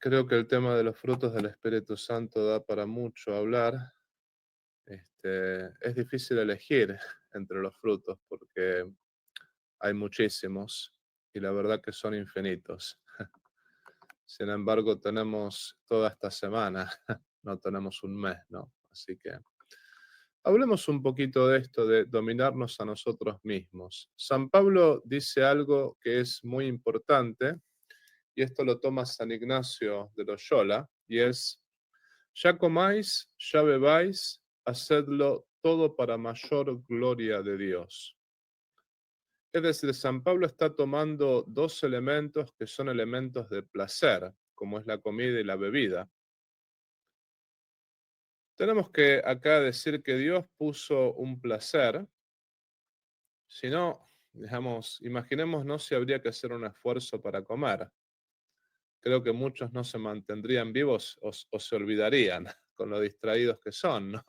Creo que el tema de los frutos del Espíritu Santo da para mucho hablar. Es difícil elegir entre los frutos porque hay muchísimos y la verdad que son infinitos. Sin embargo, tenemos toda esta semana, no tenemos un mes, ¿no? Así que hablemos un poquito de esto, de dominarnos a nosotros mismos. San Pablo dice algo que es muy importante y esto lo toma San Ignacio de Loyola y es: ya comáis, ya bebáis, hacedlo todo para mayor gloria de Dios. Es decir, San Pablo está tomando dos elementos que son elementos de placer, como es la comida y la bebida. Tenemos que acá decir que Dios puso un placer, si no, digamos, imaginémonos si habría que hacer un esfuerzo para comer. Creo que muchos no se mantendrían vivos o se olvidarían con lo distraídos que son, ¿no?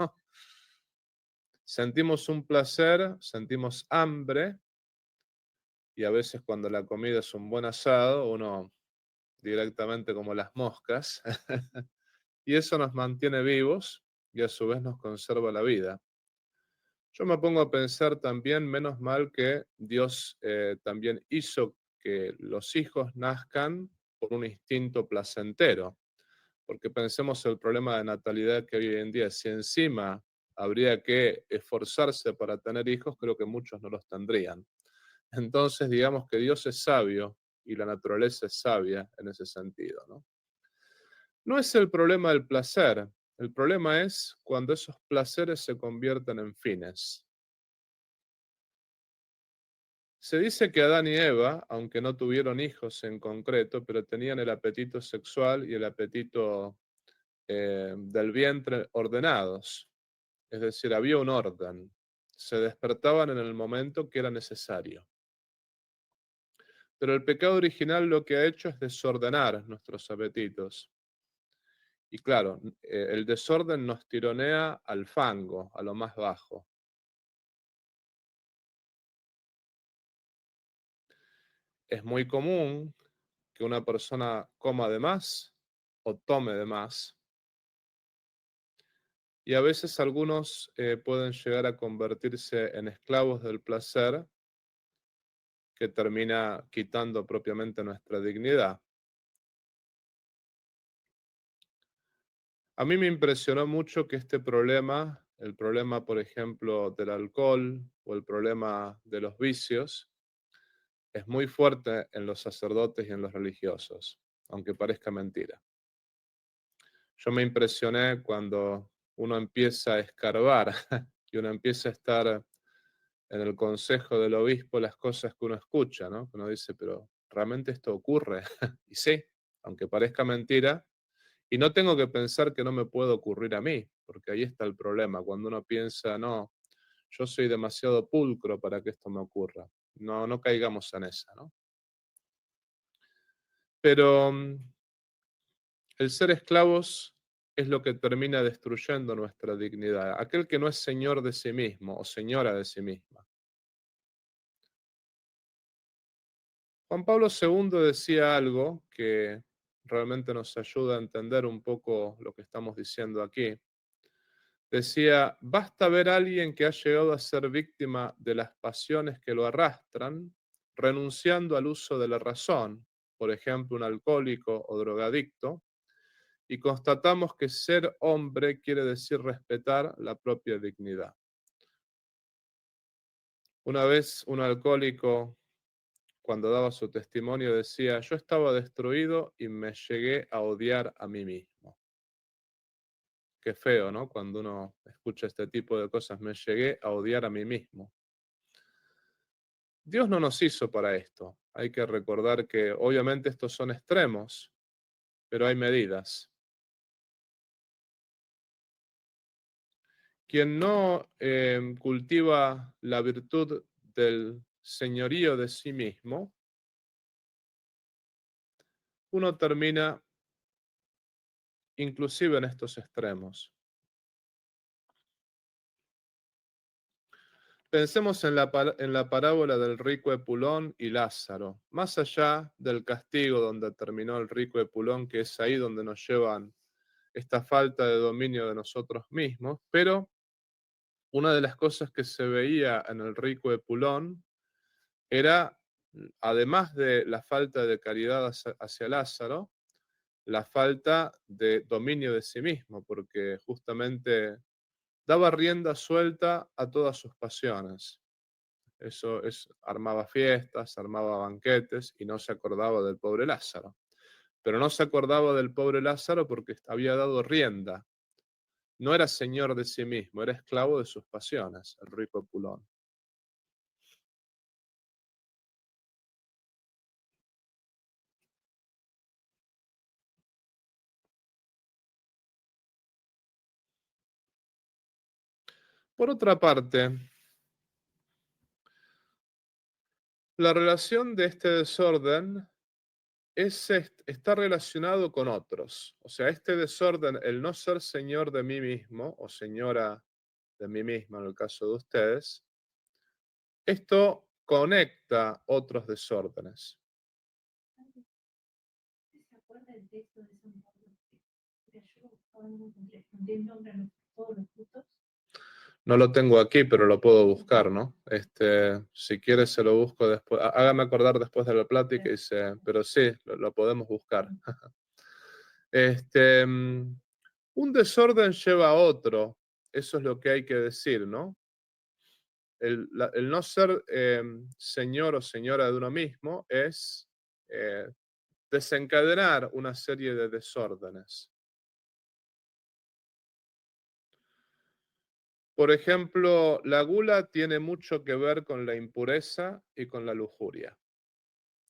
Sentimos un placer, sentimos hambre y a veces cuando la comida es un buen asado, uno directamente como las moscas y eso nos mantiene vivos y a su vez nos conserva la vida. Yo me pongo a pensar también, menos mal que Dios también hizo que los hijos nazcan por un instinto placentero, porque pensemos el problema de natalidad que hay hoy en día. Si encima habría que esforzarse para tener hijos, creo que muchos no los tendrían. Entonces, digamos que Dios es sabio y la naturaleza es sabia en ese sentido, ¿no? No es el problema del placer, el problema es cuando esos placeres se convierten en fines. Se dice que Adán y Eva, aunque no tuvieron hijos en concreto, pero tenían el apetito sexual y el apetito del vientre ordenados. Es decir, había un orden. Se despertaban en el momento que era necesario. Pero el pecado original lo que ha hecho es desordenar nuestros apetitos. Y claro, el desorden nos tironea al fango, a lo más bajo. Es muy común que una persona coma de más o tome de más. Y a veces algunos pueden llegar a convertirse en esclavos del placer que termina quitando propiamente nuestra dignidad. A mí me impresionó mucho que este problema, el problema, por ejemplo, del alcohol o el problema de los vicios, es muy fuerte en los sacerdotes y en los religiosos, aunque parezca mentira. Yo me impresioné cuando uno empieza a escarbar y uno empieza a estar en el consejo del obispo, las cosas que uno escucha, ¿no? Uno dice, pero ¿realmente esto ocurre? Y sí, aunque parezca mentira, y no tengo que pensar que no me puede ocurrir a mí, porque ahí está el problema, cuando uno piensa, no, yo soy demasiado pulcro para que esto me ocurra. No, no caigamos en esa, ¿no? Pero el ser esclavos es lo que termina destruyendo nuestra dignidad. Aquel que no es señor de sí mismo o señora de sí misma. Juan Pablo II decía algo que realmente nos ayuda a entender un poco lo que estamos diciendo aquí. Decía, basta ver a alguien que ha llegado a ser víctima de las pasiones que lo arrastran, renunciando al uso de la razón, por ejemplo, un alcohólico o drogadicto, y constatamos que ser hombre quiere decir respetar la propia dignidad. Una vez un alcohólico, cuando daba su testimonio, decía, yo estaba destruido y me llegué a odiar a mí mismo. Qué feo, ¿no? Cuando uno escucha este tipo de cosas, me llegué a odiar a mí mismo. Dios no nos hizo para esto. Hay que recordar que obviamente estos son extremos, pero hay medidas. Quien no cultiva la virtud del señorío de sí mismo, uno termina inclusive en estos extremos. Pensemos en la parábola del rico Epulón y Lázaro. Más allá del castigo donde terminó el rico Epulón, que es ahí donde nos llevan esta falta de dominio de nosotros mismos, pero una de las cosas que se veía en el rico Epulón era, además de la falta de caridad hacia Lázaro, la falta de dominio de sí mismo, porque justamente daba rienda suelta a todas sus pasiones. Eso es, armaba fiestas, armaba banquetes y no se acordaba del pobre Lázaro. Pero no se acordaba del pobre Lázaro porque había dado rienda. No era señor de sí mismo, era esclavo de sus pasiones, el rico Epulón. Por otra parte, la relación de este desorden está relacionado con otros. O sea, este desorden, el no ser señor de mí mismo o señora de mí misma en el caso de ustedes, esto conecta otros desórdenes. ¿Se acuerda el texto de San Pablo? Que yo encontré el nombre a todos los frutos. No lo tengo aquí, pero lo puedo buscar, ¿no? Si quieres se lo busco después. Hágame acordar después de la plática pero sí, lo podemos buscar. Un desorden lleva a otro. Eso es lo que hay que decir, ¿no? El no ser señor o señora de uno mismo es eh, desencadenar una serie de desórdenes. Por ejemplo, la gula tiene mucho que ver con la impureza y con la lujuria.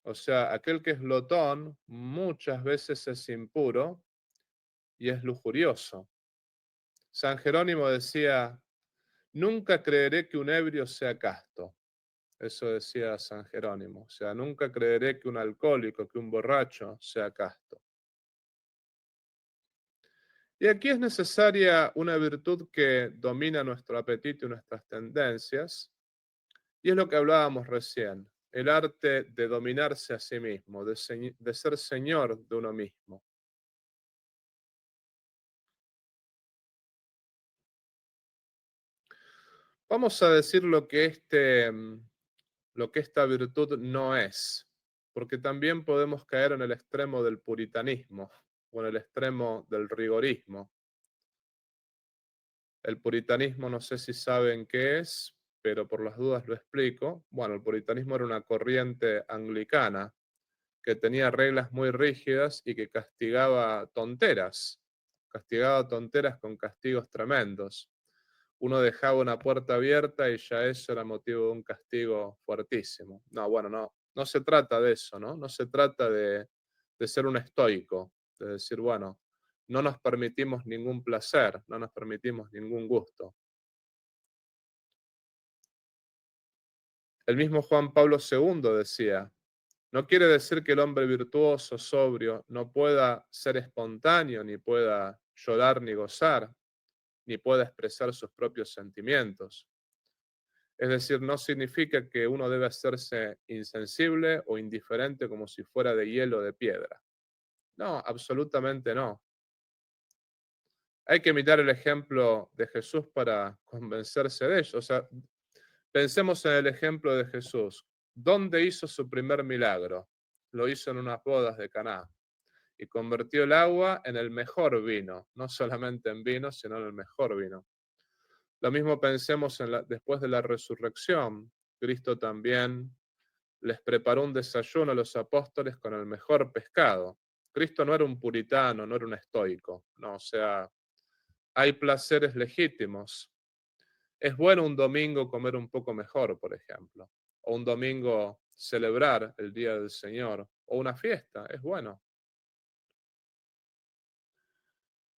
O sea, aquel que es glotón muchas veces es impuro y es lujurioso. San Jerónimo decía, nunca creeré que un ebrio sea casto. Eso decía San Jerónimo. O sea, nunca creeré que un alcohólico, que un borracho sea casto. Y aquí es necesaria una virtud que domina nuestro apetito y nuestras tendencias, y es lo que hablábamos recién, el arte de dominarse a sí mismo, de ser señor de uno mismo. Vamos a decir lo que esta virtud no es, porque también podemos caer en el extremo del puritanismo o en el extremo del rigorismo. El puritanismo no sé si saben qué es, pero por las dudas lo explico. Bueno, el puritanismo era una corriente anglicana que tenía reglas muy rígidas y que castigaba tonteras con castigos tremendos. Uno dejaba una puerta abierta y ya eso era motivo de un castigo fuertísimo. No, bueno, no se trata de eso, ¿no? No se trata de ser un estoico, de decir, bueno, no nos permitimos ningún placer, no nos permitimos ningún gusto. El mismo Juan Pablo II decía, no quiere decir que el hombre virtuoso, sobrio, no pueda ser espontáneo, ni pueda llorar ni gozar, ni pueda expresar sus propios sentimientos. Es decir, no significa que uno debe hacerse insensible o indiferente como si fuera de hielo o de piedra. No, absolutamente no. Hay que imitar el ejemplo de Jesús para convencerse de ello. O sea, pensemos en el ejemplo de Jesús. ¿Dónde hizo su primer milagro? Lo hizo en unas bodas de Caná y convirtió el agua en el mejor vino, no solamente en vino, sino en el mejor vino. Lo mismo pensemos después de la resurrección. Cristo también les preparó un desayuno a los apóstoles con el mejor pescado. Cristo no era un puritano, no era un estoico, no, o sea, hay placeres legítimos. Es bueno un domingo comer un poco mejor, por ejemplo, o un domingo celebrar el Día del Señor, o una fiesta, es bueno.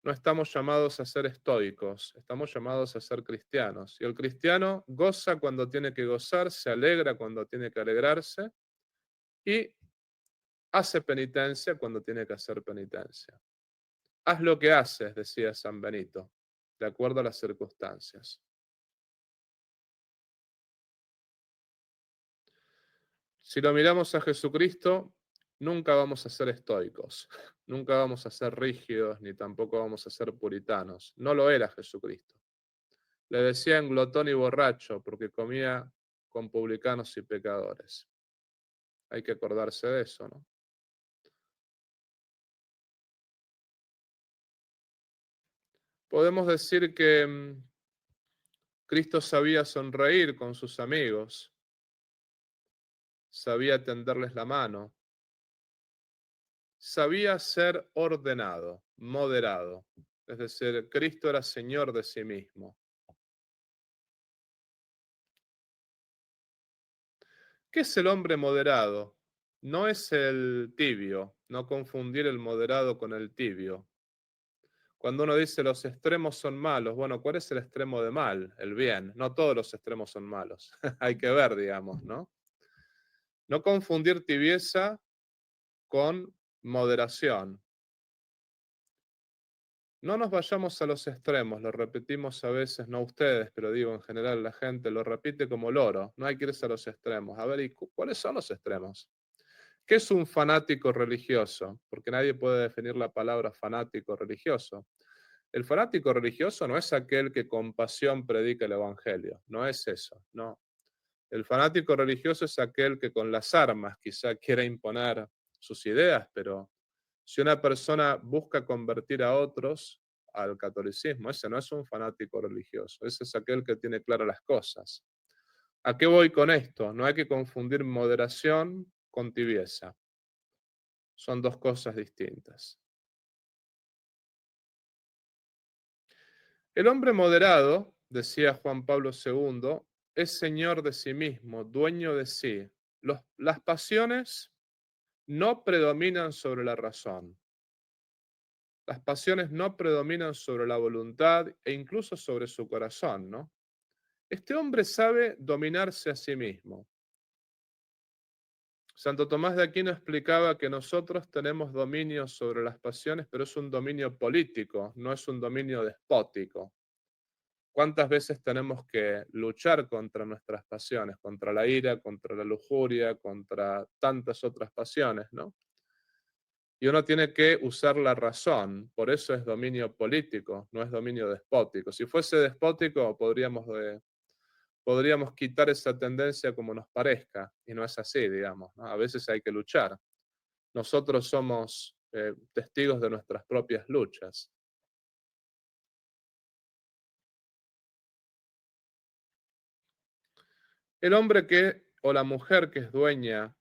No estamos llamados a ser estoicos, estamos llamados a ser cristianos. Y el cristiano goza cuando tiene que gozar, se alegra cuando tiene que alegrarse y hace penitencia cuando tiene que hacer penitencia. Haz lo que haces, decía San Benito, de acuerdo a las circunstancias. Si lo miramos a Jesucristo, nunca vamos a ser estoicos, nunca vamos a ser rígidos, ni tampoco vamos a ser puritanos. No lo era Jesucristo. Le decían glotón y borracho porque comía con publicanos y pecadores. Hay que acordarse de eso, ¿no? Podemos decir que Cristo sabía sonreír con sus amigos, sabía tenderles la mano, sabía ser ordenado, moderado. Es decir, Cristo era Señor de sí mismo. ¿Qué es el hombre moderado? No es el tibio, no confundir el moderado con el tibio. Cuando uno dice los extremos son malos, bueno, ¿cuál es el extremo de mal? El bien. No todos los extremos son malos. Hay que ver, digamos, ¿no? No confundir tibieza con moderación. No nos vayamos a los extremos, lo repetimos a veces, no ustedes, pero digo en general la gente lo repite como loro, no hay que irse a los extremos. A ver, ¿y cuáles son los extremos? ¿Qué es un fanático religioso? Porque nadie puede definir la palabra fanático religioso. El fanático religioso no es aquel que con pasión predica el evangelio, no es eso, no. El fanático religioso es aquel que con las armas quizá quiera imponer sus ideas, pero si una persona busca convertir a otros al catolicismo, ese no es un fanático religioso, ese es aquel que tiene claras las cosas. ¿A qué voy con esto? No hay que confundir moderación con tibieza. Son dos cosas distintas. El hombre moderado, decía Juan Pablo II, es señor de sí mismo, dueño de sí. Las pasiones no predominan sobre la razón. Las pasiones no predominan sobre la voluntad e incluso sobre su corazón, ¿no? Este hombre sabe dominarse a sí mismo. Santo Tomás de Aquino explicaba que nosotros tenemos dominio sobre las pasiones, pero es un dominio político, no es un dominio despótico. ¿Cuántas veces tenemos que luchar contra nuestras pasiones, contra la ira, contra la lujuria, contra tantas otras pasiones, ¿no? Y uno tiene que usar la razón, por eso es dominio político, no es dominio despótico. Si fuese despótico, podríamos quitar esa tendencia como nos parezca, y no es así, digamos, ¿no? A veces hay que luchar. Nosotros somos testigos de nuestras propias luchas. El hombre o la mujer que es dueña,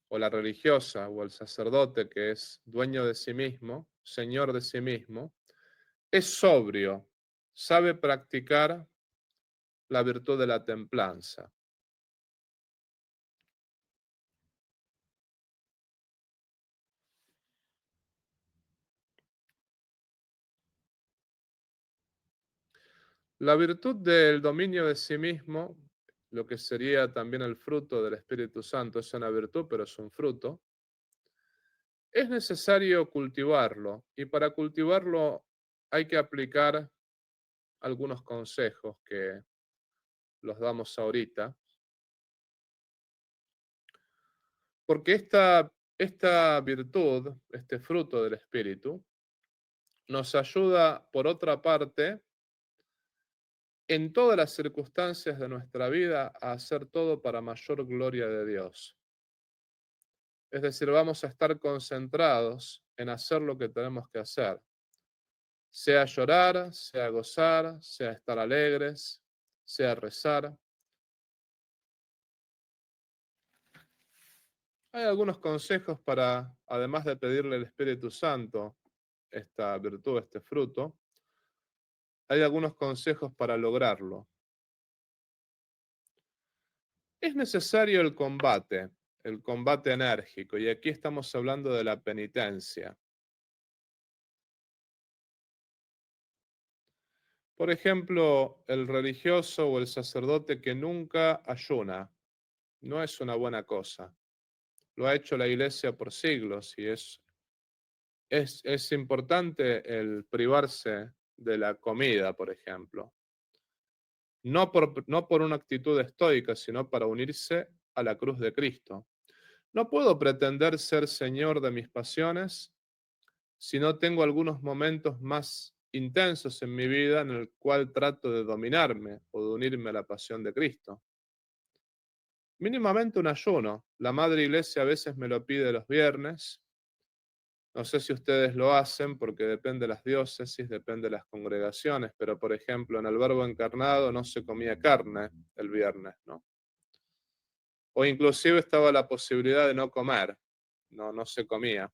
o la religiosa, o el sacerdote que es dueño de sí mismo, señor de sí mismo, es sobrio, sabe practicar la virtud de la templanza. La virtud del dominio de sí mismo, lo que sería también el fruto del Espíritu Santo, es una virtud, pero es un fruto, es necesario cultivarlo y para cultivarlo hay que aplicar algunos consejos que los damos ahorita, porque esta virtud, este fruto del Espíritu, nos ayuda, por otra parte, en todas las circunstancias de nuestra vida a hacer todo para mayor gloria de Dios. Es decir, vamos a estar concentrados en hacer lo que tenemos que hacer, sea llorar, sea gozar, sea estar alegres, sea rezar. Hay algunos consejos para, además de pedirle al Espíritu Santo esta virtud, este fruto, hay algunos consejos para lograrlo. Es necesario el combate enérgico, y aquí estamos hablando de la penitencia. Por ejemplo, el religioso o el sacerdote que nunca ayuna, no es una buena cosa. Lo ha hecho la Iglesia por siglos y es importante el privarse de la comida, por ejemplo. No por una actitud estoica, sino para unirse a la cruz de Cristo. No puedo pretender ser señor de mis pasiones si no tengo algunos momentos más intensos en mi vida en el cual trato de dominarme o de unirme a la pasión de Cristo. Mínimamente un ayuno. La Madre Iglesia a veces me lo pide los viernes. No sé si ustedes lo hacen porque depende de las diócesis, depende de las congregaciones, pero por ejemplo en el Verbo Encarnado no se comía carne el viernes, ¿no? O inclusive estaba la posibilidad de no comer, no se comía.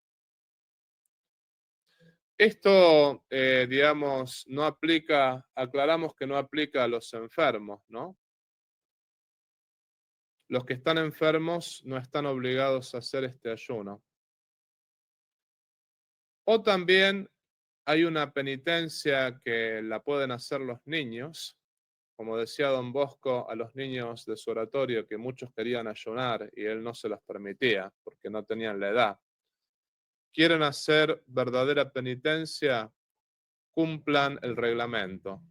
Esto, digamos, no aplica, aclaramos que no aplica a los enfermos, ¿no? Los que están enfermos no están obligados a hacer este ayuno. O también hay una penitencia que la pueden hacer los niños, como decía don Bosco a los niños de su oratorio, que muchos querían ayunar y él no se los permitía porque no tenían la edad. Quieren hacer verdadera penitencia, cumplan el reglamento.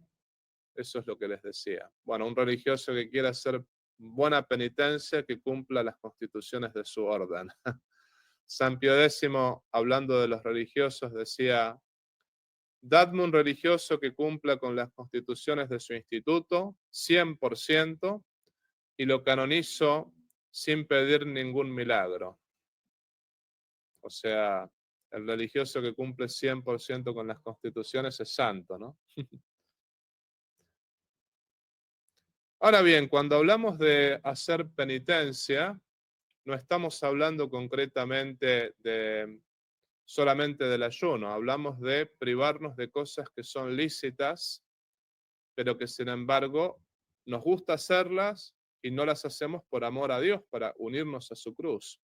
Eso es lo que les decía. Bueno, un religioso que quiera hacer buena penitencia, que cumpla las constituciones de su orden. San Pío X, hablando de los religiosos, decía: dadme un religioso que cumpla con las constituciones de su instituto, 100%, y lo canonizo sin pedir ningún milagro. O sea, el religioso que cumple 100% con las constituciones es santo, ¿no? Ahora bien, cuando hablamos de hacer penitencia, no estamos hablando concretamente de solamente del ayuno, hablamos de privarnos de cosas que son lícitas, pero que sin embargo nos gusta hacerlas y no las hacemos por amor a Dios, para unirnos a su cruz.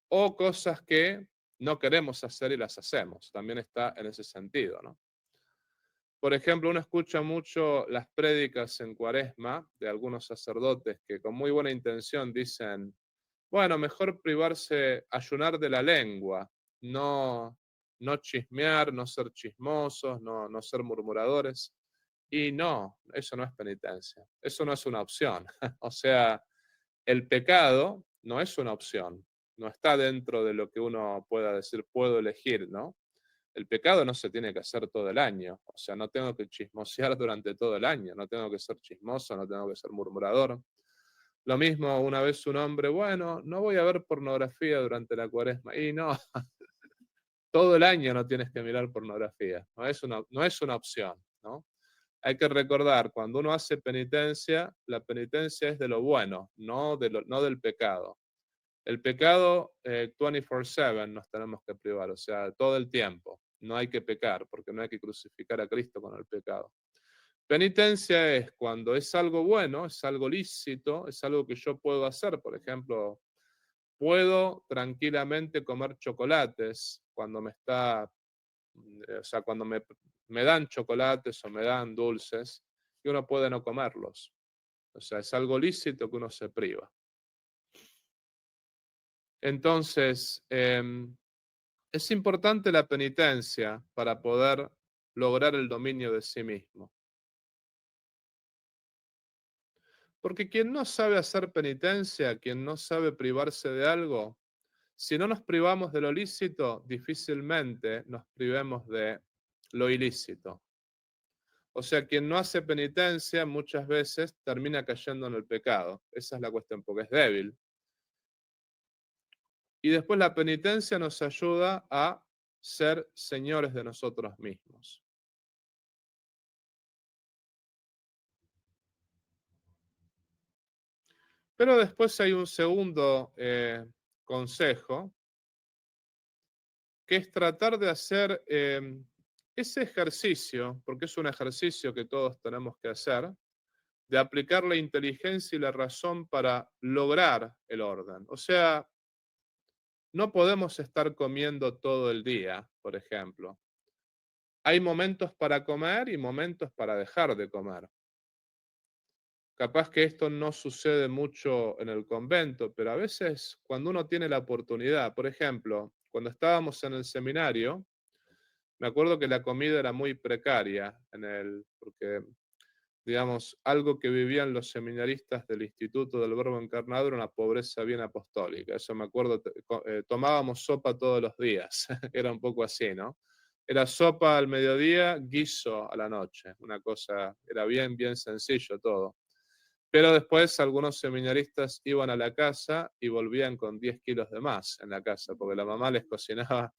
O cosas que no queremos hacer y las hacemos, también está en ese sentido, ¿no? Por ejemplo, uno escucha mucho las prédicas en Cuaresma de algunos sacerdotes que con muy buena intención dicen: bueno, mejor privarse, ayunar de la lengua, no chismear, no ser chismosos, no ser murmuradores. Y no, eso no es penitencia, eso no es una opción. O sea, el pecado no es una opción, no está dentro de lo que uno pueda decir, puedo elegir, ¿no? El pecado no se tiene que hacer todo el año, o sea, no tengo que chismosear durante todo el año, no tengo que ser chismoso, no tengo que ser murmurador. Lo mismo, una vez un hombre, bueno, no voy a ver pornografía durante la Cuaresma. Y no, todo el año no tienes que mirar pornografía, no es una opción, ¿no? Hay que recordar, cuando uno hace penitencia, la penitencia es de lo bueno, no del pecado. El pecado 24/7 nos tenemos que privar, o sea, todo el tiempo. No hay que pecar, porque no hay que crucificar a Cristo con el pecado. Penitencia es cuando es algo bueno, es algo lícito, es algo que yo puedo hacer. Por ejemplo, puedo tranquilamente comer chocolates cuando o sea, cuando me dan chocolates o me dan dulces, y uno puede no comerlos. O sea, es algo lícito que uno se priva. Entonces, es importante la penitencia para poder lograr el dominio de sí mismo. Porque quien no sabe hacer penitencia, quien no sabe privarse de algo, si no nos privamos de lo lícito, difícilmente nos privemos de lo ilícito. O sea, quien no hace penitencia muchas veces termina cayendo en el pecado. Esa es la cuestión, porque es débil. Y después la penitencia nos ayuda a ser señores de nosotros mismos. Pero después hay un segundo consejo, que es tratar de hacer ese ejercicio, porque es un ejercicio que todos tenemos que hacer, de aplicar la inteligencia y la razón para lograr el orden. O sea, no podemos estar comiendo todo el día, por ejemplo. Hay momentos para comer y momentos para dejar de comer. Capaz que esto no sucede mucho en el convento, pero a veces cuando uno tiene la oportunidad, por ejemplo, cuando estábamos en el seminario, me acuerdo que la comida era muy precaria porque digamos, algo que vivían los seminaristas del Instituto del Verbo Encarnado era una pobreza bien apostólica. Eso me acuerdo, tomábamos sopa todos los días, era un poco así, ¿no? Era sopa al mediodía, guiso a la noche, una cosa, era bien, bien sencillo todo. Pero después algunos seminaristas iban a la casa y volvían con 10 kilos de más en la casa, porque la mamá les cocinaba.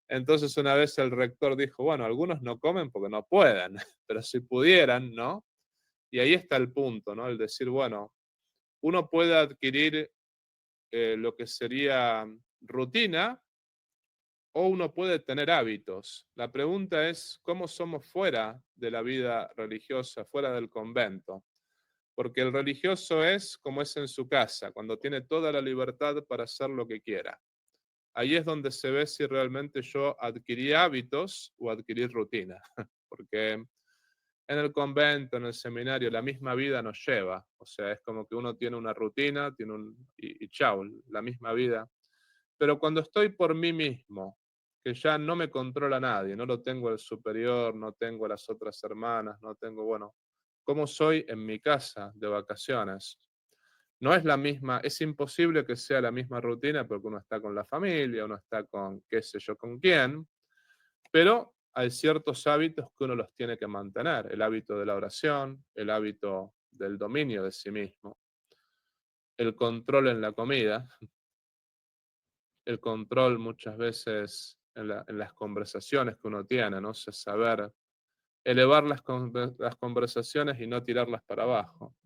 Entonces una vez el rector dijo, bueno, algunos no comen porque no pueden, pero si pudieran, ¿no? Y ahí está el punto, ¿no? El decir, bueno, uno puede adquirir lo que sería rutina o uno puede tener hábitos. La pregunta es, ¿cómo somos fuera de la vida religiosa, fuera del convento? Porque el religioso es como es en su casa, cuando tiene toda la libertad para hacer lo que quiera. Ahí es donde se ve si realmente yo adquirí hábitos o adquirí rutina. Porque en el convento, en el seminario, la misma vida nos lleva. O sea, es como que uno tiene una rutina, y chao, la misma vida. Pero cuando estoy por mí mismo, que ya no me controla nadie, no lo tengo el superior, no tengo las otras hermanas, no tengo, bueno, ¿cómo soy en mi casa de vacaciones? No es la misma, es imposible que sea la misma rutina porque uno está con la familia, uno está con qué sé yo con quién, pero hay ciertos hábitos que uno los tiene que mantener, el hábito de la oración, el hábito del dominio de sí mismo, el control en la comida, el control muchas veces en las conversaciones que uno tiene, ¿no? O sea, saber elevar las conversaciones y no tirarlas para abajo.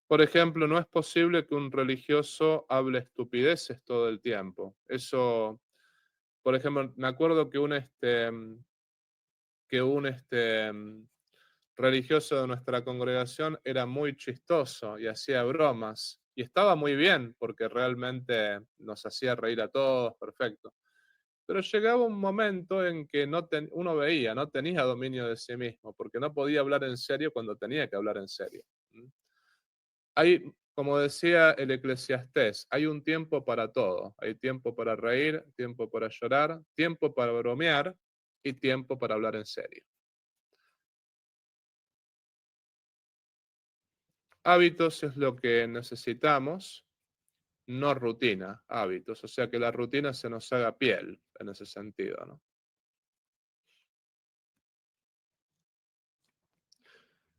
Por ejemplo, no es posible que un religioso hable estupideces todo el tiempo. Eso, por ejemplo, me acuerdo que un religioso de nuestra congregación era muy chistoso y hacía bromas. Y estaba muy bien porque realmente nos hacía reír a todos, perfecto. Pero llegaba un momento en que uno veía, no tenía dominio de sí mismo, porque no podía hablar en serio cuando tenía que hablar en serio. Hay, como decía el Eclesiastés, hay un tiempo para todo. Hay tiempo para reír, tiempo para llorar, tiempo para bromear y tiempo para hablar en serio. Hábitos es lo que necesitamos, no rutina, hábitos. O sea, que la rutina se nos haga piel en ese sentido, ¿no?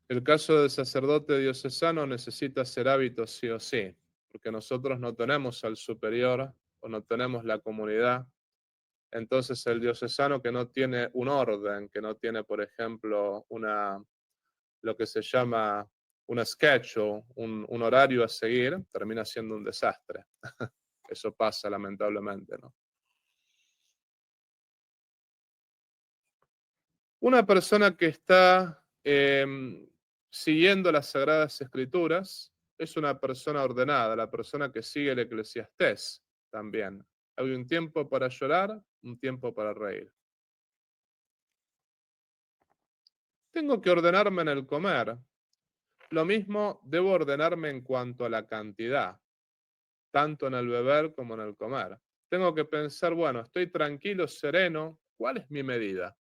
El caso del sacerdote diocesano necesita hacer hábitos sí o sí, porque nosotros no tenemos al superior o no tenemos la comunidad. Entonces el diocesano que no tiene un orden, que no tiene, por ejemplo, lo que se llama una schedule, un horario a seguir, termina siendo un desastre. Eso pasa lamentablemente, ¿no? Una persona que está siguiendo las Sagradas Escrituras es una persona ordenada, la persona que sigue el Eclesiastés también. Hay un tiempo para llorar, un tiempo para reír. Tengo que ordenarme en el comer. Lo mismo debo ordenarme en cuanto a la cantidad, tanto en el beber como en el comer. Tengo que pensar, bueno, estoy tranquilo, sereno, ¿cuál es mi medida?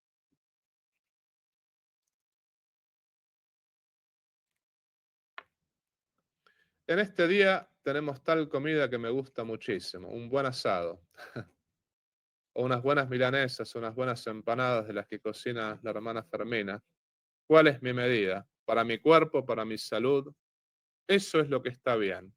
En este día tenemos tal comida que me gusta muchísimo, un buen asado, o unas buenas milanesas, unas buenas empanadas de las que cocina la hermana Fermina. ¿Cuál es mi medida? Para mi cuerpo, para mi salud. Eso es lo que está bien.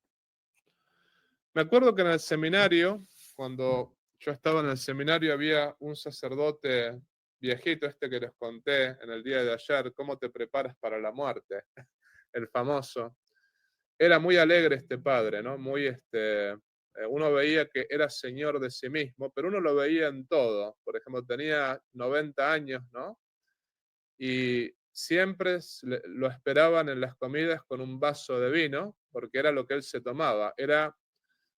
Me acuerdo que en el seminario, cuando yo estaba en el seminario, había un sacerdote viejito, este que les conté en el día de ayer, ¿cómo te preparas para la muerte? El famoso. Era muy alegre este padre, ¿no? Uno veía que era señor de sí mismo, pero uno lo veía en todo. Por ejemplo, tenía 90 años, ¿no? Y siempre lo esperaban en las comidas con un vaso de vino, porque era lo que él se tomaba. Era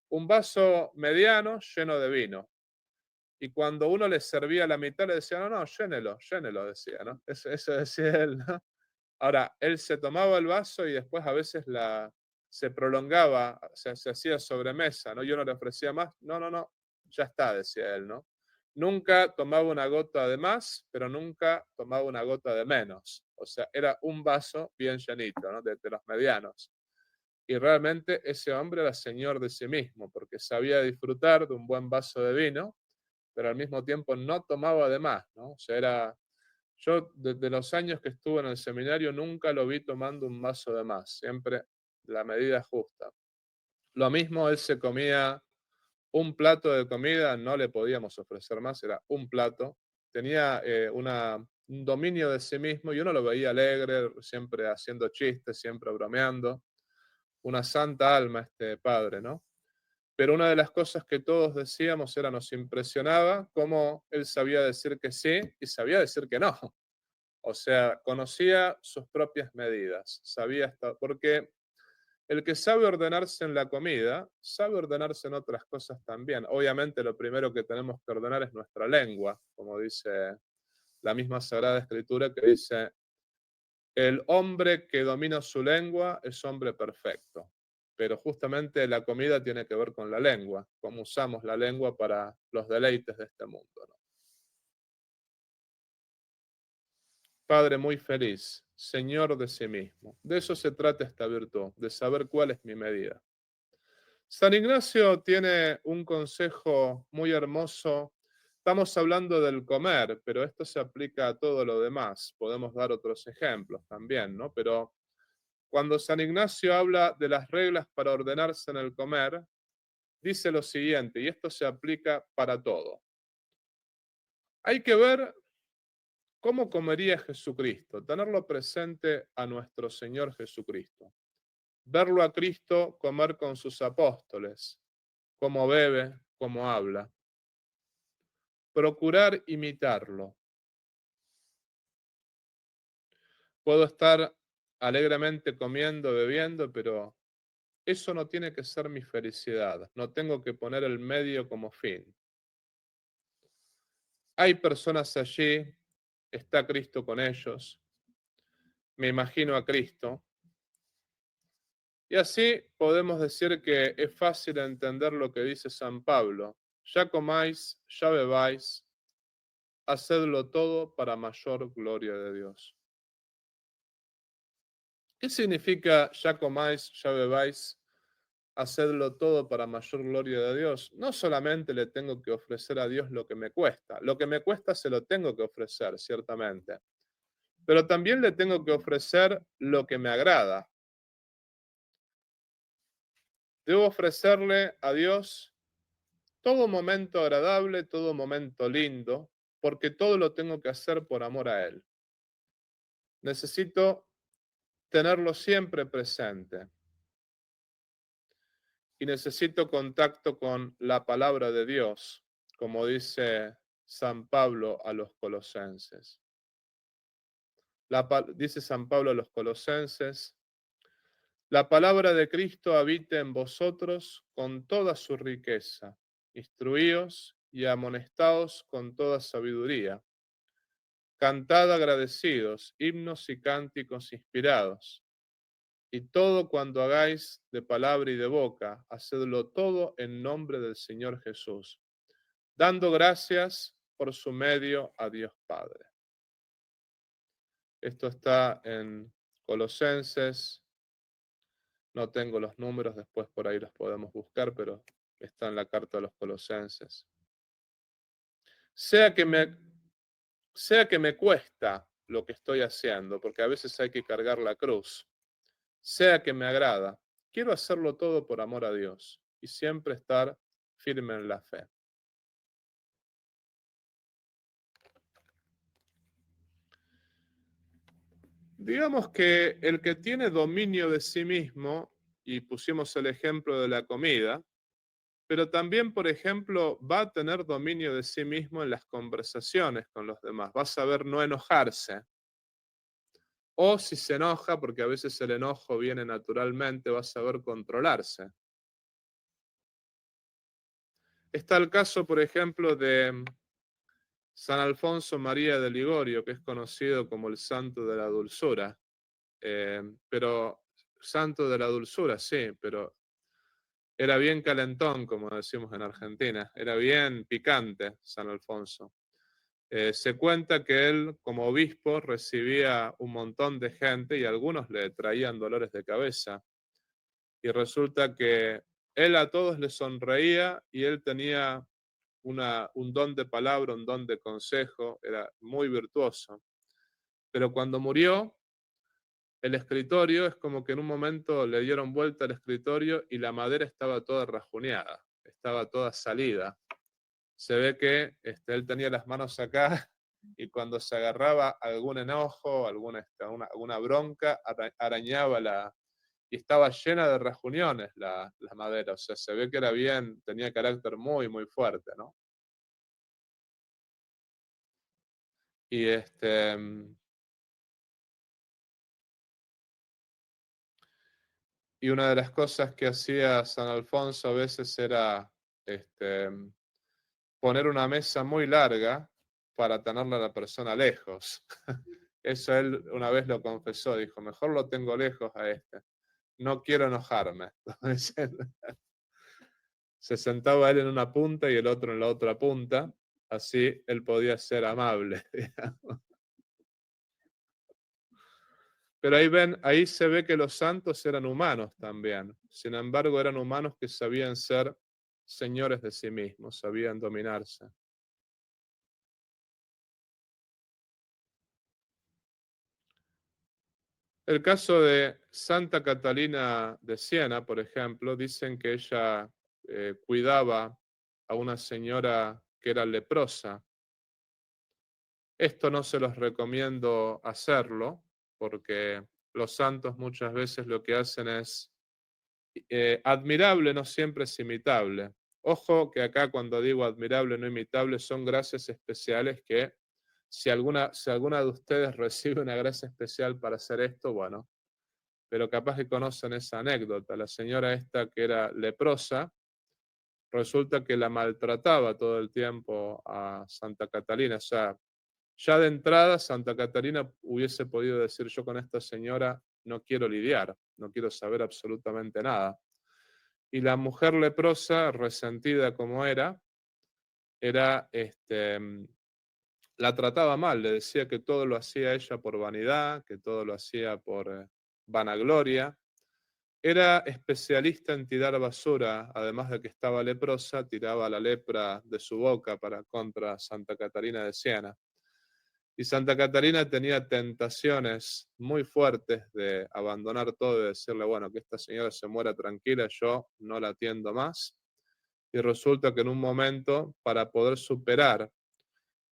un vaso mediano lleno de vino. Y cuando uno le servía la mitad, le decía, no, no, llénelo, decía, ¿no? Eso decía él, ¿no? Ahora, él se tomaba el vaso y después a veces se prolongaba, se hacía sobremesa, ¿no? Yo no le ofrecía más, no, no, no, ya está, decía él, ¿no? Nunca tomaba una gota de más, pero nunca tomaba una gota de menos. O sea, era un vaso bien llenito, ¿no? De los medianos. Y realmente ese hombre era señor de sí mismo, porque sabía disfrutar de un buen vaso de vino, pero al mismo tiempo no tomaba de más, ¿no? O sea, yo desde los años que estuve en el seminario nunca lo vi tomando un vaso de más, siempre la medida justa. Lo mismo, él se comía un plato de comida, no le podíamos ofrecer más, era un plato. Tenía un dominio de sí mismo y uno lo veía alegre, siempre haciendo chistes, siempre bromeando. Una santa alma este padre, ¿no? Pero una de las cosas que todos decíamos era, nos impresionaba cómo él sabía decir que sí y sabía decir que no. O sea, conocía sus propias medidas, sabía hasta, porque el que sabe ordenarse en la comida, sabe ordenarse en otras cosas también. Obviamente lo primero que tenemos que ordenar es nuestra lengua, como dice la misma Sagrada Escritura, que dice, el hombre que domina su lengua es hombre perfecto. Pero justamente la comida tiene que ver con la lengua, cómo usamos la lengua para los deleites de este mundo, ¿no? Padre muy feliz, señor de sí mismo. De eso se trata esta virtud, de saber cuál es mi medida. San Ignacio tiene un consejo muy hermoso. Estamos hablando del comer, pero esto se aplica a todo lo demás. Podemos dar otros ejemplos también, ¿no? Pero cuando San Ignacio habla de las reglas para ordenarse en el comer, dice lo siguiente, y esto se aplica para todo. Hay que ver cómo comería Jesucristo, tenerlo presente a nuestro Señor Jesucristo, verlo a Cristo comer con sus apóstoles, cómo bebe, cómo habla, procurar imitarlo. Puedo estar alegremente comiendo, bebiendo, pero eso no tiene que ser mi felicidad, no tengo que poner el medio como fin. Hay personas allí, está Cristo con ellos, me imagino a Cristo, y así podemos decir que es fácil entender lo que dice San Pablo, ya comáis, ya bebáis, hacedlo todo para mayor gloria de Dios. ¿Qué significa ya comáis, ya bebáis, hacedlo todo para mayor gloria de Dios? No solamente le tengo que ofrecer a Dios lo que me cuesta se lo tengo que ofrecer, ciertamente, pero también le tengo que ofrecer lo que me agrada. Debo ofrecerle a Dios todo momento agradable, todo momento lindo, porque todo lo tengo que hacer por amor a Él. Necesito tenerlo siempre presente y necesito contacto con la palabra de Dios, como dice San Pablo a los colosenses. Dice San Pablo a los colosenses, la palabra de Cristo habite en vosotros con toda su riqueza. Instruíos y amonestaos con toda sabiduría. Cantad agradecidos, himnos y cánticos inspirados. Y todo cuanto hagáis de palabra y de boca, hacedlo todo en nombre del Señor Jesús, dando gracias por su medio a Dios Padre. Esto está en Colosenses. No tengo los números, después por ahí los podemos buscar, pero está en la carta de los Colosenses. Sea que me cuesta lo que estoy haciendo, porque a veces hay que cargar la cruz, sea que me agrada, quiero hacerlo todo por amor a Dios y siempre estar firme en la fe. Digamos que el que tiene dominio de sí mismo, y pusimos el ejemplo de la comida, pero también, por ejemplo, va a tener dominio de sí mismo en las conversaciones con los demás, va a saber no enojarse. O si se enoja, porque a veces el enojo viene naturalmente, va a saber controlarse. Está el caso, por ejemplo, de San Alfonso María de Ligorio, que es conocido como el santo de la dulzura. Pero santo de la dulzura, sí, pero Era bien calentón, como decimos en Argentina, era bien picante San Alfonso. Se cuenta que él, como obispo, recibía un montón de gente y algunos le traían dolores de cabeza. Y resulta que él a todos les sonreía y él tenía un don de palabra, un don de consejo, era muy virtuoso. Pero cuando murió, el escritorio es como que en un momento le dieron vuelta al escritorio y la madera estaba toda rajuneada, estaba toda salida. Se ve que él tenía las manos acá y cuando se agarraba algún enojo, alguna bronca, arañaba y estaba llena de rejuniones la madera. O sea, se ve que era bien, tenía carácter muy, muy fuerte, ¿no? Y y una de las cosas que hacía San Alfonso a veces era este, poner una mesa muy larga para tenerla a la persona lejos. Eso él una vez lo confesó, dijo, mejor lo tengo lejos a este. No quiero enojarme. Se sentaba él en una punta y el otro en la otra punta, así él podía ser amable. Digamos. Pero ahí se ve que los santos eran humanos también. Sin embargo, eran humanos que sabían ser señores de sí mismos, sabían dominarse. El caso de Santa Catalina de Siena, por ejemplo, dicen que ella cuidaba a una señora que era leprosa. Esto no se los recomiendo hacerlo, porque los santos muchas veces lo que hacen es admirable, no siempre es imitable. Ojo que acá cuando digo admirable, no imitable, son gracias especiales que si alguna de ustedes recibe una gracia especial para hacer esto, bueno, pero capaz que conocen esa anécdota. La señora esta que era leprosa, resulta que la maltrataba todo el tiempo a Santa Catalina. O sea, ya de entrada Santa Catalina hubiese podido decir yo con esta señora no quiero lidiar, no quiero saber absolutamente nada. Y la mujer leprosa, resentida como la trataba mal, le decía que todo lo hacía ella por vanidad, que todo lo hacía por vanagloria. Era especialista en tirar basura, además de que estaba leprosa, tiraba la lepra de su boca para contra Santa Catarina de Siena. Y Santa Catarina tenía tentaciones muy fuertes de abandonar todo y decirle, bueno, que esta señora se muera tranquila, yo no la atiendo más. Y resulta que en un momento, para poder superar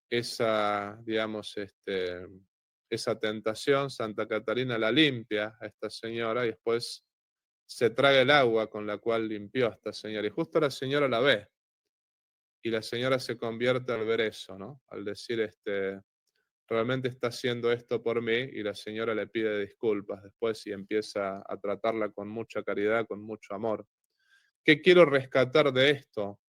esa, digamos, esa tentación, Santa Catarina la limpia a esta señora y después se traga el agua con la cual limpió a esta señora. Y justo la señora la ve y la señora se convierte al ver eso, ¿no? Al decir, realmente está haciendo esto por mí y la señora le pide disculpas después y empieza a tratarla con mucha caridad, con mucho amor. ¿Qué quiero rescatar de esto?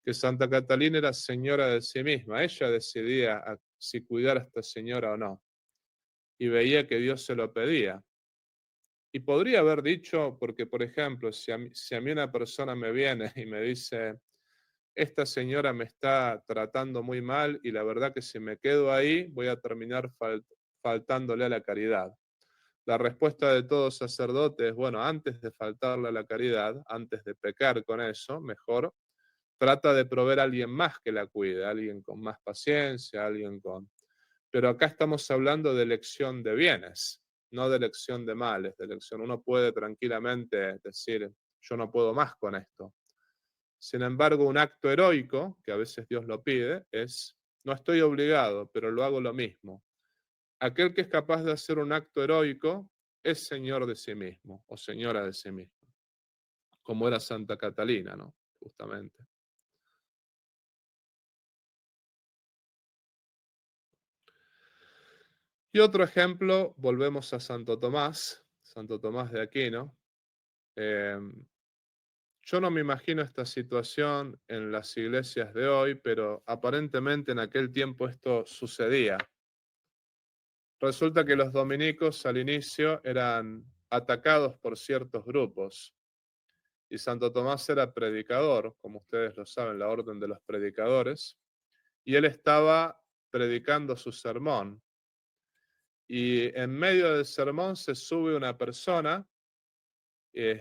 Que Santa Catalina era señora de sí misma. Ella decidía si cuidar a esta señora o no. Y veía que Dios se lo pedía. Y podría haber dicho, porque por ejemplo, si a mí una persona me viene y me dice, esta señora me está tratando muy mal y la verdad que si me quedo ahí voy a terminar faltándole a la caridad. La respuesta de todo sacerdote es, bueno, antes de faltarle a la caridad, antes de pecar con eso, mejor trata de proveer a alguien más que la cuide, alguien con más paciencia, alguien con... Pero acá estamos hablando de elección de bienes, no de elección de males, de elección. Uno puede tranquilamente decir, yo no puedo más con esto. Sin embargo, un acto heroico, que a veces Dios lo pide, es, no estoy obligado, pero lo hago lo mismo. Aquel que es capaz de hacer un acto heroico es señor de sí mismo o señora de sí mismo, como era Santa Catalina, ¿no? Justamente. Y otro ejemplo, volvemos a Santo Tomás de Aquino. Eh, yo no me imagino esta situación en las iglesias de hoy, pero aparentemente en aquel tiempo esto sucedía. Resulta que los dominicos al inicio eran atacados por ciertos grupos y Santo Tomás era predicador, como ustedes lo saben, la orden de los predicadores, y él estaba predicando su sermón. Y en medio del sermón se sube una persona y,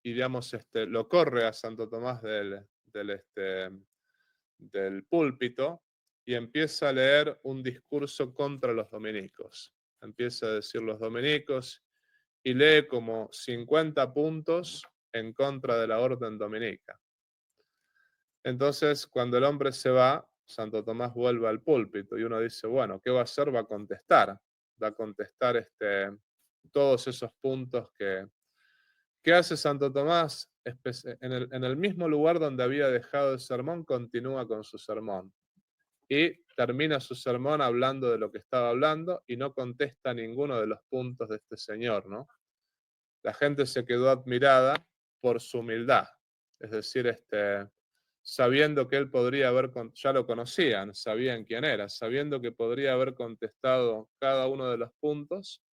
digamos, lo corre a Santo Tomás del púlpito y empieza a leer un discurso contra los dominicos. Empieza a decir los dominicos y lee como 50 puntos en contra de la orden dominica. Entonces, cuando el hombre se va, Santo Tomás vuelve al púlpito y uno dice, bueno, ¿qué va a hacer? Va a contestar. Va a contestar todos esos puntos que... ¿Qué hace Santo Tomás? En el mismo lugar donde había dejado el sermón, continúa con su sermón. Y termina su sermón hablando de lo que estaba hablando y no contesta ninguno de los puntos de este señor, ¿no? La gente se quedó admirada por su humildad. Es decir, sabiendo que él podría haber, ya lo conocían, sabían quién era, sabiendo que podría haber contestado cada uno de los puntos,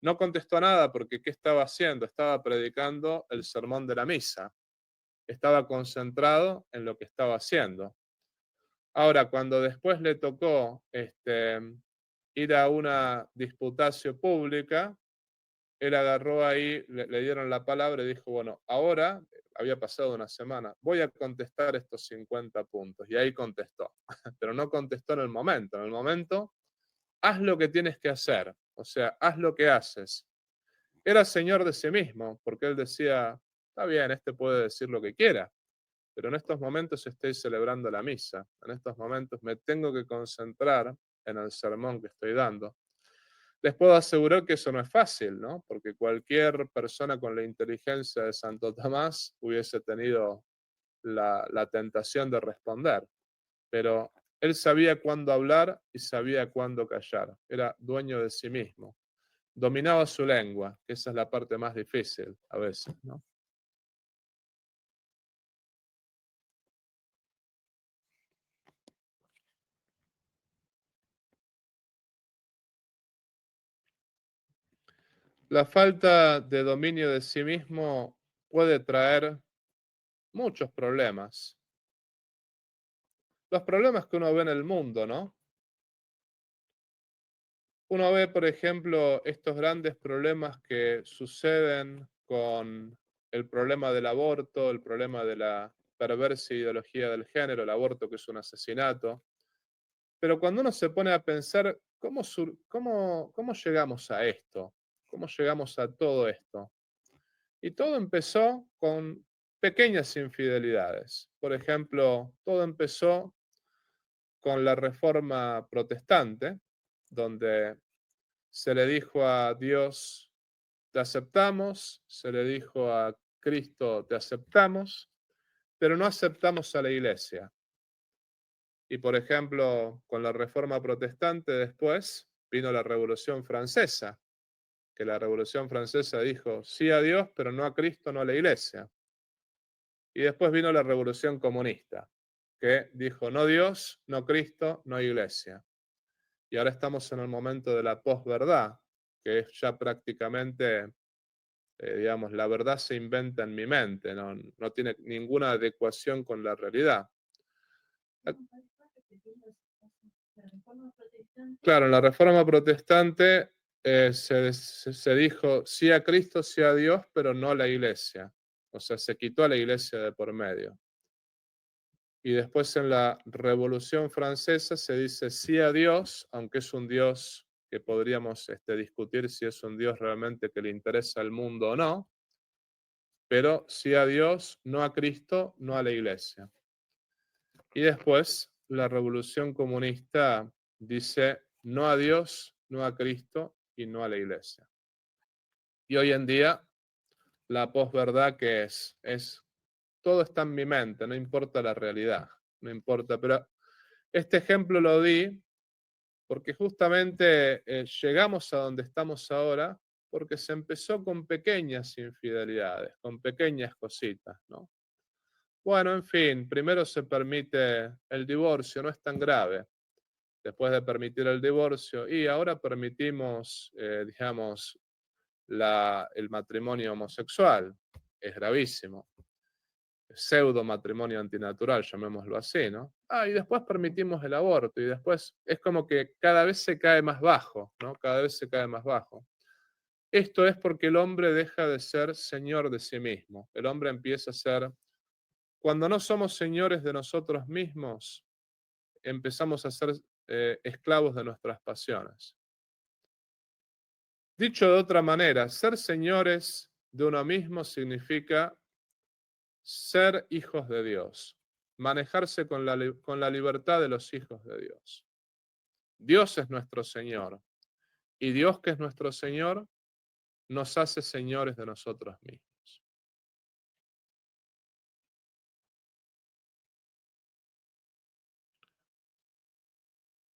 no contestó nada porque ¿qué estaba haciendo? Estaba predicando el sermón de la misa. Estaba concentrado en lo que estaba haciendo. Ahora, cuando después le tocó ir a una disputatio pública, él agarró ahí, le dieron la palabra y dijo, bueno, ahora, había pasado una semana, voy a contestar estos 50 puntos. Y ahí contestó, pero no contestó en el momento. En el momento, haz lo que tienes que hacer, o sea, haz lo que haces. Era señor de sí mismo, porque él decía, está bien, puede decir lo que quiera, pero en estos momentos estoy celebrando la misa, en estos momentos me tengo que concentrar en el sermón que estoy dando. Les puedo asegurar que eso no es fácil, ¿no? Porque cualquier persona con la inteligencia de Santo Tomás hubiese tenido la tentación de responder, pero él sabía cuándo hablar y sabía cuándo callar, era dueño de sí mismo, dominaba su lengua, que esa es la parte más difícil a veces, ¿no? La falta de dominio de sí mismo puede traer muchos problemas. Los problemas que uno ve en el mundo, ¿no? Uno ve, por ejemplo, estos grandes problemas que suceden con el problema del aborto, el problema de la perversa ideología del género, el aborto que es un asesinato. Pero cuando uno se pone a pensar, ¿cómo llegamos a esto? ¿Cómo llegamos a todo esto? Y todo empezó con pequeñas infidelidades. Por ejemplo, todo empezó con la Reforma Protestante, donde se le dijo a Dios, te aceptamos, se le dijo a Cristo, te aceptamos, pero no aceptamos a la Iglesia. Y por ejemplo, con la Reforma Protestante después vino la Revolución Francesa, que la Revolución Francesa dijo sí a Dios, pero no a Cristo, no a la Iglesia. Y después vino la Revolución Comunista, que dijo no Dios, no Cristo, no Iglesia. Y ahora estamos en el momento de la posverdad, que es ya prácticamente, digamos, la verdad se inventa en mi mente, no tiene ninguna adecuación con la realidad. Claro, en la Reforma Protestante se dijo sí a Cristo, sí a Dios, pero no a la Iglesia. O sea, se quitó a la Iglesia de por medio. Y después en la Revolución Francesa se dice sí a Dios, aunque es un Dios que podríamos discutir si es un Dios realmente que le interesa al mundo o no, pero sí a Dios, no a Cristo, no a la Iglesia. Y después la Revolución Comunista dice no a Dios, no a Cristo y no a la Iglesia. Y hoy en día la posverdad que es todo está en mi mente, no importa la realidad, no importa, pero este ejemplo lo di porque justamente llegamos a donde estamos ahora porque se empezó con pequeñas infidelidades, con pequeñas cositas, ¿no? Bueno, en fin, primero se permite el divorcio, no es tan grave. Después de permitir el divorcio, y ahora permitimos, digamos, el matrimonio homosexual, es gravísimo. Pseudo matrimonio antinatural, llamémoslo así, ¿no? Y después permitimos el aborto y después es como que cada vez se cae más bajo, ¿no? Cada vez se cae más bajo. Esto es porque el hombre deja de ser señor de sí mismo. El hombre empieza a ser, cuando no somos señores de nosotros mismos, empezamos a ser esclavos de nuestras pasiones. Dicho de otra manera, ser señores de uno mismo significa ser hijos de Dios, manejarse con la libertad de los hijos de Dios. Dios es nuestro Señor y Dios, que es nuestro Señor, nos hace señores de nosotros mismos.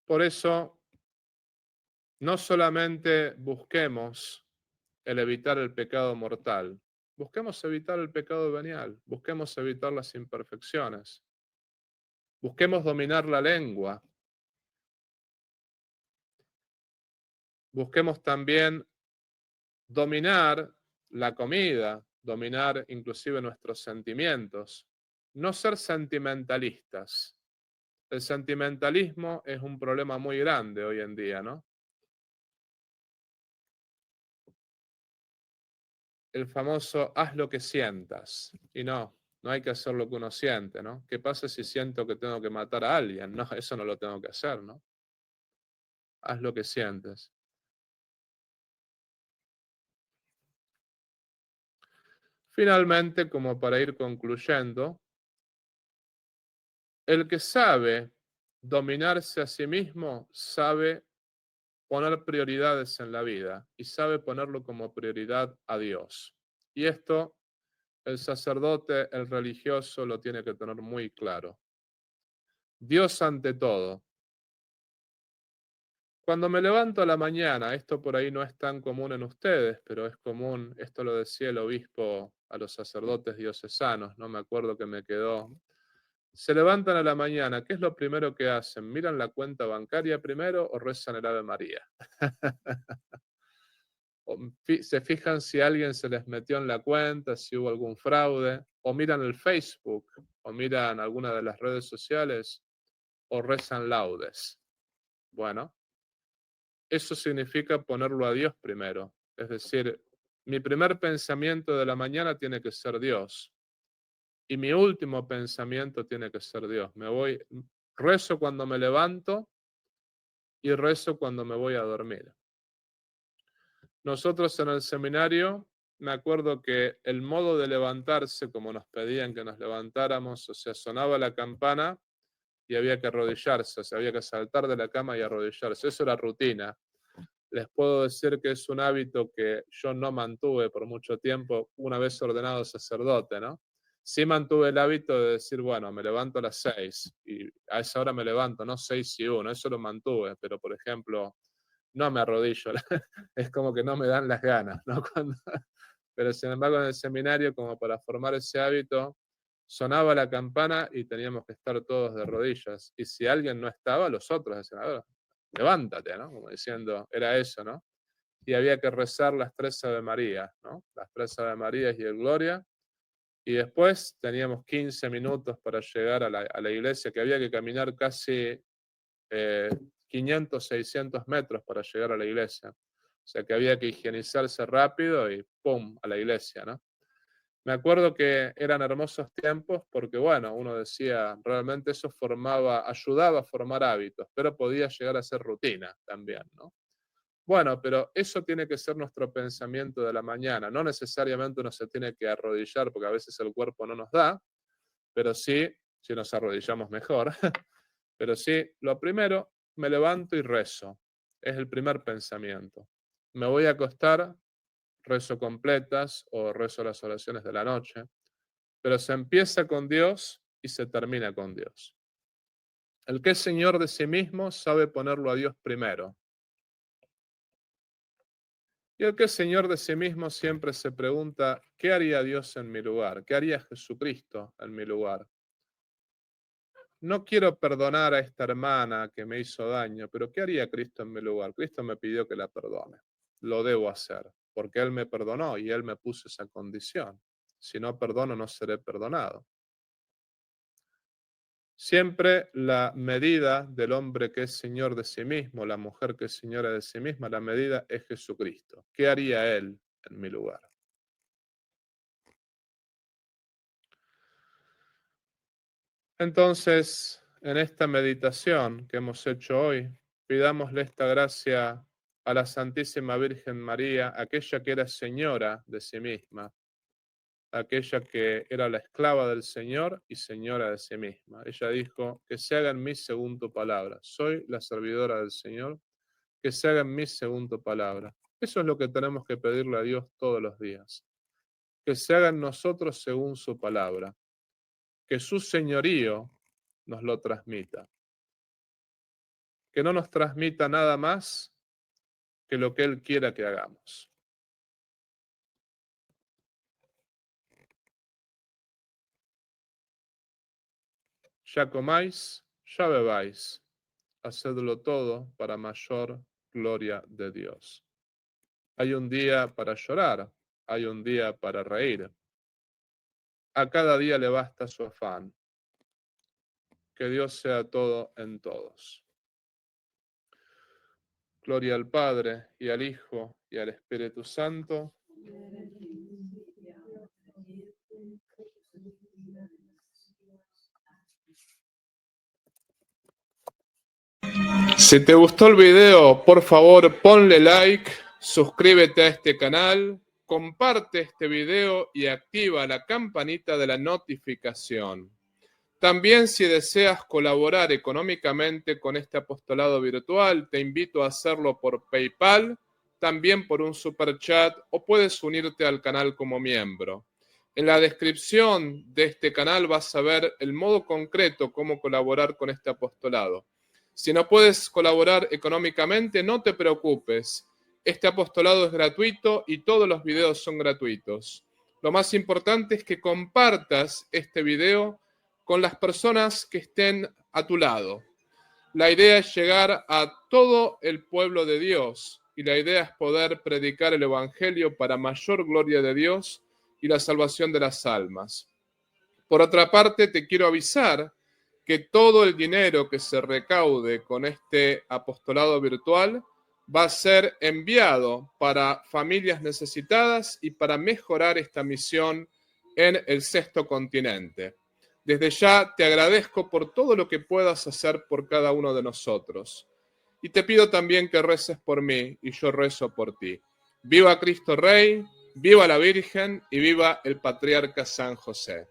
Por eso, no solamente busquemos el evitar el pecado mortal, busquemos evitar el pecado venial, busquemos evitar las imperfecciones, busquemos dominar la lengua, busquemos también dominar la comida, dominar inclusive nuestros sentimientos, no ser sentimentalistas. El sentimentalismo es un problema muy grande hoy en día, ¿no? El famoso haz lo que sientas. Y no hay que hacer lo que uno siente, ¿no? ¿Qué pasa si siento que tengo que matar a alguien? No, eso no lo tengo que hacer, ¿no? Haz lo que sientes. Finalmente, como para ir concluyendo, el que sabe dominarse a sí mismo sabe poner prioridades en la vida y sabe ponerlo como prioridad a Dios. Y esto el sacerdote, el religioso, lo tiene que tener muy claro. Dios ante todo. Cuando me levanto a la mañana, esto por ahí no es tan común en ustedes, pero es común, esto lo decía el obispo a los sacerdotes diocesanos, no me acuerdo que me quedó. Se levantan a la mañana, ¿qué es lo primero que hacen? ¿Miran la cuenta bancaria primero o rezan el Ave María? Se fijan si alguien se les metió en la cuenta, si hubo algún fraude, o miran el Facebook, o miran alguna de las redes sociales, o rezan laudes. Bueno, eso significa ponerlo a Dios primero. Es decir, mi primer pensamiento de la mañana tiene que ser Dios. Y mi último pensamiento tiene que ser Dios. Rezo cuando me levanto y rezo cuando me voy a dormir. Nosotros en el seminario, me acuerdo que el modo de levantarse, como nos pedían que nos levantáramos, o sea, sonaba la campana y había que arrodillarse, o sea, había que saltar de la cama y arrodillarse. Eso era rutina. Les puedo decir que es un hábito que yo no mantuve por mucho tiempo una vez ordenado sacerdote, ¿no? Sí mantuve el hábito de decir, bueno, me levanto a las 6 y a esa hora me levanto, no 6 y 1, eso lo mantuve, pero por ejemplo, no me arrodillo, es como que no me dan las ganas, ¿no? Pero sin embargo en el seminario, como para formar ese hábito, sonaba la campana y teníamos que estar todos de rodillas. Y si alguien no estaba, los otros decían, a ver, levántate, ¿no? Como diciendo, era eso, ¿no? Y había que rezar las 3 Ave Marías, ¿no? Las 3 Ave Marías y el Gloria. Y después teníamos 15 minutos para llegar a la iglesia, que había que caminar casi 500, 600 metros para llegar a la iglesia. O sea que había que higienizarse rápido y ¡pum! A la iglesia, ¿no? Me acuerdo que eran hermosos tiempos porque, bueno, uno decía, realmente eso ayudaba a formar hábitos, pero podía llegar a ser rutina también, ¿no? Bueno, pero eso tiene que ser nuestro pensamiento de la mañana. No necesariamente uno se tiene que arrodillar porque a veces el cuerpo no nos da, pero sí, si nos arrodillamos mejor. Pero sí, lo primero, me levanto y rezo. Es el primer pensamiento. Me voy a acostar, rezo completas o rezo las oraciones de la noche. Pero se empieza con Dios y se termina con Dios. El que es Señor de sí mismo sabe ponerlo a Dios primero. Y el que es Señor de sí mismo siempre se pregunta, ¿qué haría Dios en mi lugar? ¿Qué haría Jesucristo en mi lugar? No quiero perdonar a esta hermana que me hizo daño, pero ¿qué haría Cristo en mi lugar? Cristo me pidió que la perdone. Lo debo hacer. porque Él me perdonó y Él me puso esa condición. Si no perdono, no seré perdonado. Siempre la medida del hombre que es señor de sí mismo, la mujer que es señora de sí misma, la medida es Jesucristo. ¿Qué haría Él en mi lugar? Entonces, en esta meditación que hemos hecho hoy, pidámosle esta gracia a la Santísima Virgen María, aquella que era señora de sí misma, aquella que era la esclava del Señor y señora de sí misma. Ella dijo, que se haga en mí según tu palabra. Soy la servidora del Señor, que se haga en mí según tu palabra. Eso es lo que tenemos que pedirle a Dios todos los días. Que se haga en nosotros según su palabra. Que su señorío nos lo transmita. Que no nos transmita nada más que lo que Él quiera que hagamos. Ya comáis, ya bebáis, hacedlo todo para mayor gloria de Dios. Hay un día para llorar, hay un día para reír. A cada día le basta su afán. Que Dios sea todo en todos. Gloria al Padre, y al Hijo, y al Espíritu Santo. Si te gustó el video, por favor ponle like, suscríbete a este canal, comparte este video y activa la campanita de la notificación. También si deseas colaborar económicamente con este apostolado virtual, te invito a hacerlo por PayPal, también por un superchat o puedes unirte al canal como miembro. En la descripción de este canal vas a ver el modo concreto cómo colaborar con este apostolado. Si no puedes colaborar económicamente, no te preocupes. Este apostolado es gratuito y todos los videos son gratuitos. Lo más importante es que compartas este video con las personas que estén a tu lado. La idea es llegar a todo el pueblo de Dios y la idea es poder predicar el Evangelio para mayor gloria de Dios y la salvación de las almas. Por otra parte, te quiero avisar que todo el dinero que se recaude con este apostolado virtual va a ser enviado para familias necesitadas y para mejorar esta misión en el sexto continente. Desde ya te agradezco por todo lo que puedas hacer por cada uno de nosotros. Y te pido también que reces por mí y yo rezo por ti. Viva Cristo Rey, viva la Virgen y viva el Patriarca San José.